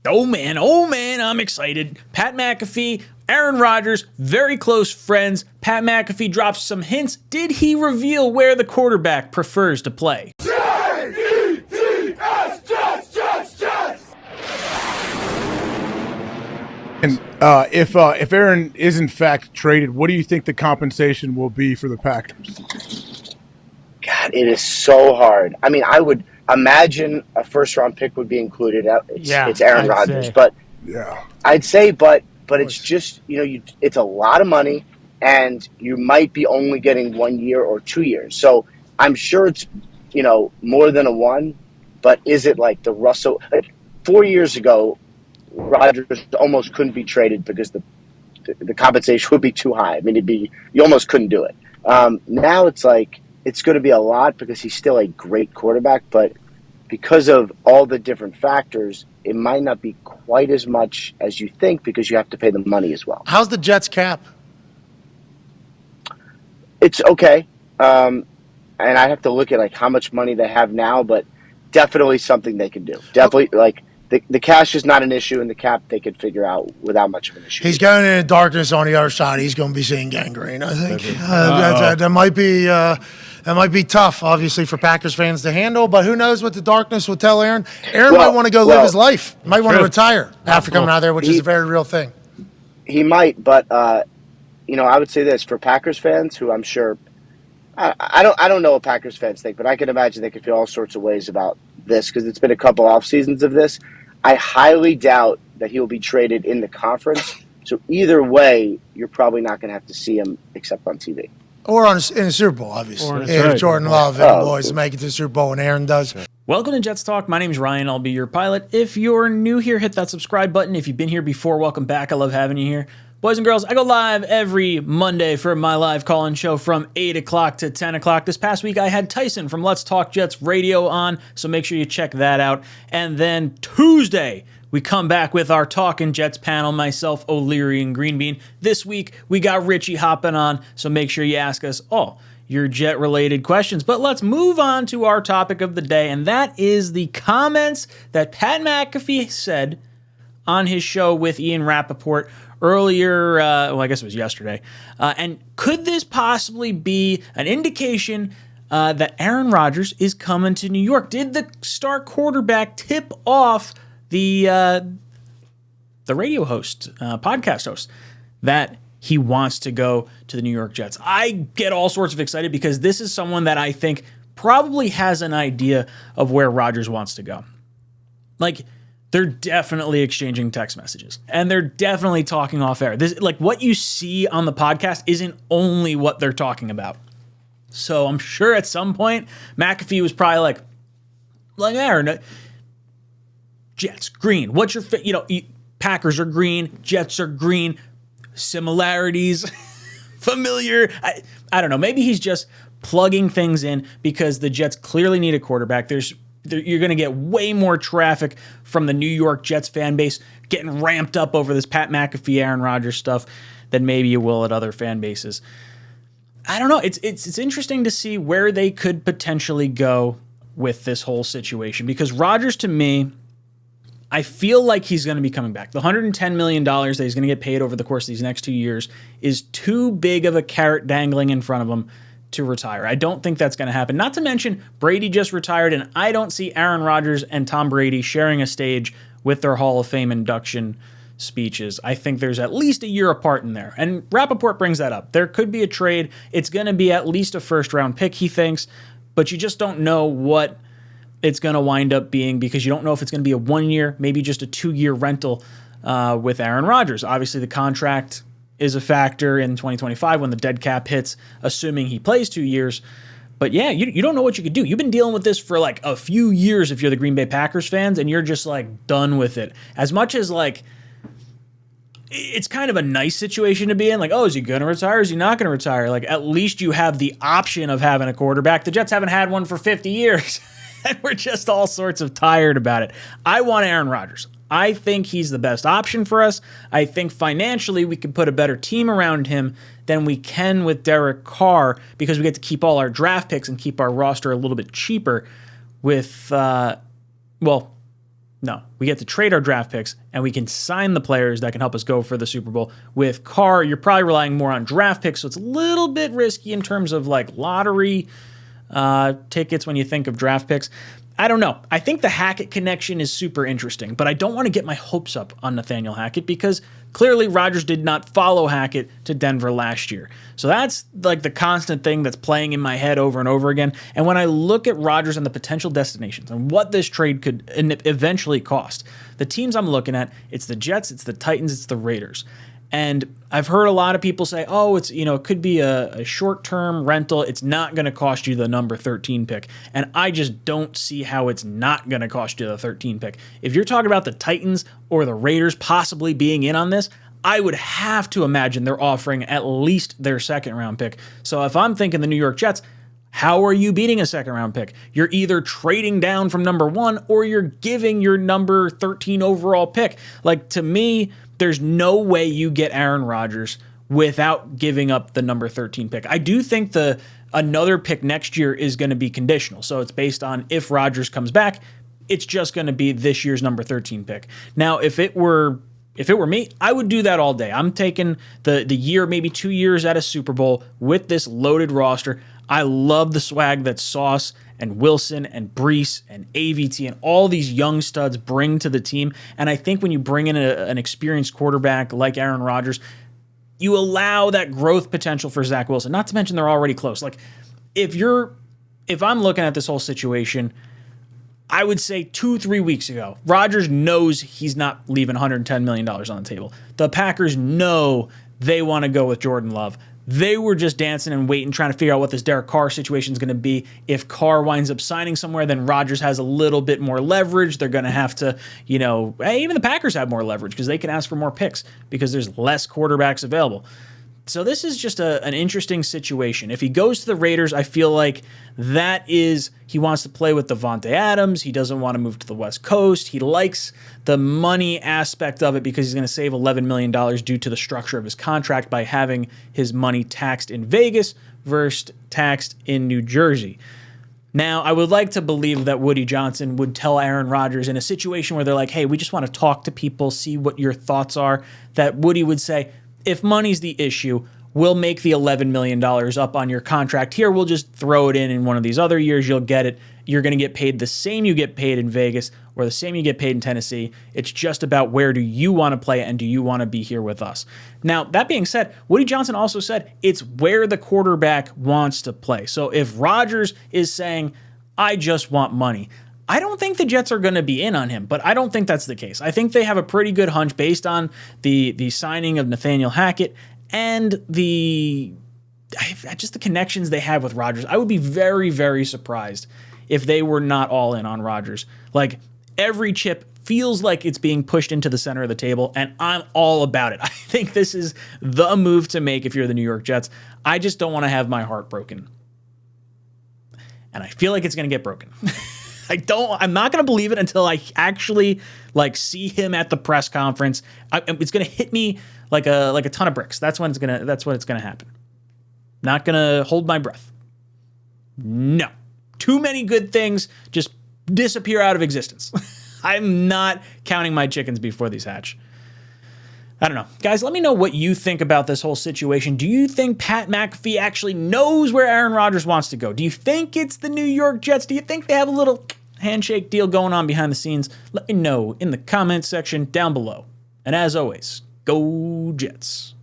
Oh man, I'm excited. Pat McAfee, Aaron Rodgers, very close friends. Pat McAfee drops some hints. Did he reveal where the quarterback prefers to play? And if Aaron is in fact traded, what do you think the compensation will be for the Packers? God, it is so hard. I mean, I would imagine a first-round pick would be included. It's Aaron Rodgers, but Yeah. I'd say, but it's just it's a lot of money, and you might be only getting 1 year or 2 years. So I'm sure it's more than a one, but is it like the Russell? Like 4 years ago, Rodgers almost couldn't be traded because the compensation would be too high. I mean, you almost couldn't do it. Now it's like it's going to be a lot because he's still a great quarterback, but because of all the different factors, it might not be quite as much as you think because you have to pay the money as well. How's the Jets cap? It's okay. And I have to look at like how much money they have now, but definitely something they can do. Definitely like the cash is not an issue, and the cap they could figure out without much of an issue. He's going into darkness on the other side. He's going to be seeing gangrene, I think. That might be tough, obviously, for Packers fans to handle, but who knows what the darkness will tell Aaron. Aaron might want to go live his life. Might want to retire after coming out of there, which is a very real thing. He might, but I would say this for Packers fans, who I'm sure I don't know what Packers fans think, but I can imagine they could feel all sorts of ways about this because it's been a couple off seasons of this. I highly doubt that he will be traded in the conference. So either way, you're probably not going to have to see him except on TV. Or in a Super Bowl, obviously. If Jordan Love and the boys make it to the Super Bowl and Aaron does. Welcome to Jets Talk. My name's Ryan. I'll be your pilot. If you're new here, hit that subscribe button. If you've been here before, welcome back. I love having you here. Boys and girls, I go live every Monday for my live call-in show from 8 o'clock to 10 o'clock. This past week, I had Tyson from Let's Talk Jets Radio on, so make sure you check that out. And then Tuesday, we come back with our Talkin' Jets panel, myself, O'Leary, and Greenbean. This week, we got Richie hopping on, so make sure you ask us all your Jet-related questions. But let's move on to our topic of the day, and that is the comments that Pat McAfee said on his show with Ian Rappaport earlier, I guess it was yesterday. And could this possibly be an indication that Aaron Rodgers is coming to New York? Did the star quarterback tip off the radio host, podcast host, that he wants to go to the New York Jets? I get all sorts of excited because this is someone that I think probably has an idea of where Rodgers wants to go. Like, they're definitely exchanging text messages, and they're definitely talking off air. This, like, what you see on the podcast isn't only what they're talking about. So I'm sure at some point McAfee was probably like Aaron, Jets green. What's your Packers are green, Jets are green. Similarities, familiar. I don't know. Maybe he's just plugging things in because the Jets clearly need a quarterback. You're going to get way more traffic from the New York Jets fan base getting ramped up over this Pat McAfee, Aaron Rodgers stuff than maybe you will at other fan bases. I don't know. It's interesting to see where they could potentially go with this whole situation because Rodgers, to me, I feel like he's going to be coming back. The $110 million that he's going to get paid over the course of these next 2 years is too big of a carrot dangling in front of him to retire. I don't think that's going to happen. Not to mention, Brady just retired, and I don't see Aaron Rodgers and Tom Brady sharing a stage with their Hall of Fame induction speeches. I think there's at least a year apart in there. And Rappaport brings that up. There could be a trade. It's going to be at least a first-round pick, he thinks, but you just don't know what it's going to wind up being because you don't know if it's going to be a 1 year, maybe just a 2 year rental with Aaron Rodgers. Obviously, the contract is a factor in 2025 when the dead cap hits, assuming he plays 2 years. But yeah, you don't know what you could do. You've been dealing with this for like a few years if you're the Green Bay Packers fans, and you're just like done with it. As much as like it's kind of a nice situation to be in, like, oh, is he going to retire? Is he not going to retire? Like, at least you have the option of having a quarterback. The Jets haven't had one for 50 years, and we're just all sorts of tired about it. I want Aaron Rodgers. I think he's the best option for us. I think financially we can put a better team around him than we can with Derek Carr because we get to keep all our draft picks and keep our roster a little bit cheaper with, No, we get to trade our draft picks and we can sign the players that can help us go for the Super Bowl. With Carr, you're probably relying more on draft picks, so it's a little bit risky in terms of like lottery tickets when you think of draft picks. I don't know. I think the Hackett connection is super interesting, but I don't want to get my hopes up on Nathaniel Hackett because clearly Rodgers did not follow Hackett to Denver last year. So that's like the constant thing that's playing in my head over and over again. And when I look at Rodgers and the potential destinations and what this trade could eventually cost, the teams I'm looking at, it's the Jets, it's the Titans, it's the Raiders. And I've heard a lot of people say, oh, it's, it could be a short-term rental. It's not going to cost you the number 13 pick. And I just don't see how it's not going to cost you the 13 pick. If you're talking about the Titans or the Raiders possibly being in on this, I would have to imagine they're offering at least their second-round pick. So if I'm thinking the New York Jets, how are you beating a second-round pick? You're either trading down from number 1 or you're giving your number 13 overall pick. Like, to me, there's no way you get Aaron Rodgers without giving up the number 13 pick. I do think another pick next year is going to be conditional. So it's based on if Rodgers comes back, it's just going to be this year's number 13 pick. Now, if it were me, I would do that all day. I'm taking the year, maybe 2 years at a Super Bowl with this loaded roster. I love the swag that Sauce and Wilson and Brees and AVT and all these young studs bring to the team. And I think when you bring in an experienced quarterback like Aaron Rodgers, you allow that growth potential for Zach Wilson. Not to mention they're already close. Like if I'm looking at this whole situation, I would say 2-3 weeks ago, Rodgers knows he's not leaving $110 million on the table. The Packers know they want to go with Jordan Love. They were just dancing and waiting, trying to figure out what this Derek Carr situation is going to be. If Carr winds up signing somewhere, then Rodgers has a little bit more leverage. They're going to have to, even the Packers have more leverage because they can ask for more picks because there's less quarterbacks available. So this is just an interesting situation. If he goes to the Raiders, I feel like he wants to play with Devontae Adams. He doesn't want to move to the West Coast. He likes the money aspect of it because he's going to save $11 million due to the structure of his contract by having his money taxed in Vegas versus taxed in New Jersey. Now, I would like to believe that Woody Johnson would tell Aaron Rodgers in a situation where they're like, hey, we just want to talk to people, see what your thoughts are, that Woody would say, if money's the issue, we'll make the $11 million up on your contract here. We'll just throw it in one of these other years. You'll get it. You're going to get paid the same you get paid in Vegas or the same you get paid in Tennessee. It's just about where do you want to play and do you want to be here with us. Now, that being said, Woody Johnson also said it's where the quarterback wants to play. So if Rodgers is saying, I just want money, I don't think the Jets are going to be in on him, but I don't think that's the case. I think they have a pretty good hunch based on the signing of Nathaniel Hackett and just the connections they have with Rodgers. I would be very, very surprised if they were not all in on Rodgers. Like every chip feels like it's being pushed into the center of the table, and I'm all about it. I think this is the move to make if you're the New York Jets. I just don't want to have my heart broken. And I feel like it's going to get broken. I'm not going to believe it until I actually see him at the press conference. It's going to hit me like a ton of bricks. That's when it's going to happen. Not going to hold my breath. No. Too many good things just disappear out of existence. I'm not counting my chickens before these hatch. I don't know. Guys, let me know what you think about this whole situation. Do you think Pat McAfee actually knows where Aaron Rodgers wants to go? Do you think it's the New York Jets? Do you think they have a little handshake deal going on behind the scenes? Let me know in the comments section down below. And as always, go Jets.